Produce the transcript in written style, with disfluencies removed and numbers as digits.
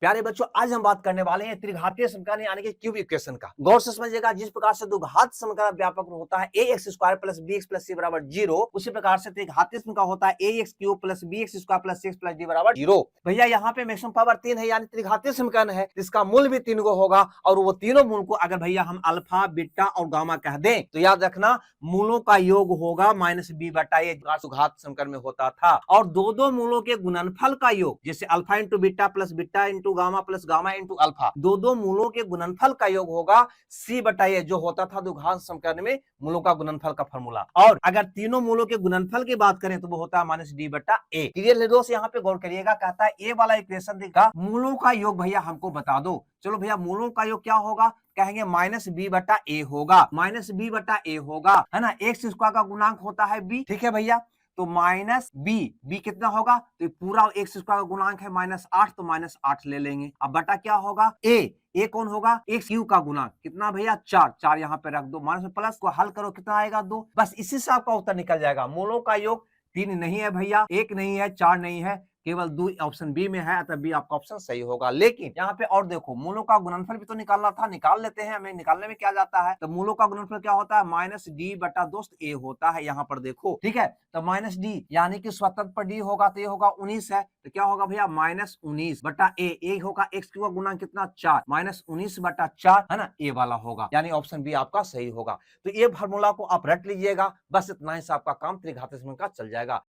प्यारे बच्चों, आज हम बात करने वाले हैं त्रिघातीय समीकरण यानी कि क्यूब इक्वेशन का। गौर से समझिएगा, जिस प्रकार से द्विघात समीकरण व्यापक होता है ax square plus bx plus c बराबर 0, उसी प्रकार से त्रिघातीय समीकरण होता है ax cube plus bx square plus c plus d बराबर 0। भैया यहाँ पे मैक्सिमम पावर 3 है, यानी त्रिघातीय समीकरण है, इसका मूल भी 3 गो होगा। और वो तीनों मूल को अगर भैया हम अल्फा, बीटा और गामा कह दें तो याद रखना मूलों का योग होगा माइनस बी बटा ए, द्विघात समीकरण में होता था। और दो दो मूलों के गुणनफल का योग, जैसे alpha into beta into gamma plus gamma into alpha, दो दो मूलों के गुणनफल का योग होगा सी बटा ए, जो होता था द्विघात समीकरण में मूलों का गुणनफल का फॉर्मूला। और अगर तीनों मूलों के गुणनफल की बात करें तो वो होता है माइनस डी बटा ए। क्लियर है दोस्त? यहाँ पे गौर करिएगा, कहता है ए वाला इक्वेशन देगा मूलों का योग भैया हमको बता दो। चलो भैया, मूलों का योग क्या होगा? कहेंगे माइनस बी बटा ए होगा, माइनस बी बटा ए होगा, है ना। एक्स स्क्वायर का गुणांक होता है बी, ठीक है भैया। तो माइनस बी कितना होगा? तो पूरा एक्स स्क्वायर का गुणांक है -8, तो -8 ले लेंगे। अब बटा क्या होगा? ए कौन होगा? एक्स क्यू का गुणांक कितना भैया? 4 यहाँ पे रख दो, माइनस प्लस को हल करो कितना आएगा? 2। बस इसी से आपका उत्तर निकल जाएगा। मूलों का योग 3 नहीं है भैया, 1 नहीं है, 4 नहीं है, केवल 2 ऑप्शन बी में है, अतः बी आपका ऑप्शन सही होगा। लेकिन यहाँ पे और देखो, मूलों का गुणनफल भी तो निकालना था, निकाल लेते हैं। हमें निकालने में क्या जाता है? तो मूलों का गुणनफल क्या होता है? माइनस डी बटा दोस्त ए होता है, यहाँ पर देखो, ठीक है। तो माइनस डी यानी कि स्वतंत्र पर डी होगा तो ये होगा 19 है, तो क्या होगा भैया? -19 बटा ए होगा एक्स क्यू का गुणांक कितना? 4, -19 बटा 4, है ना, ए वाला होगा, यानी ऑप्शन बी आपका सही होगा। तो ये फार्मूला को आप रट लीजिएगा, बस इतना ही से आपका काम त्रिघातीय समीकरण का चल जाएगा।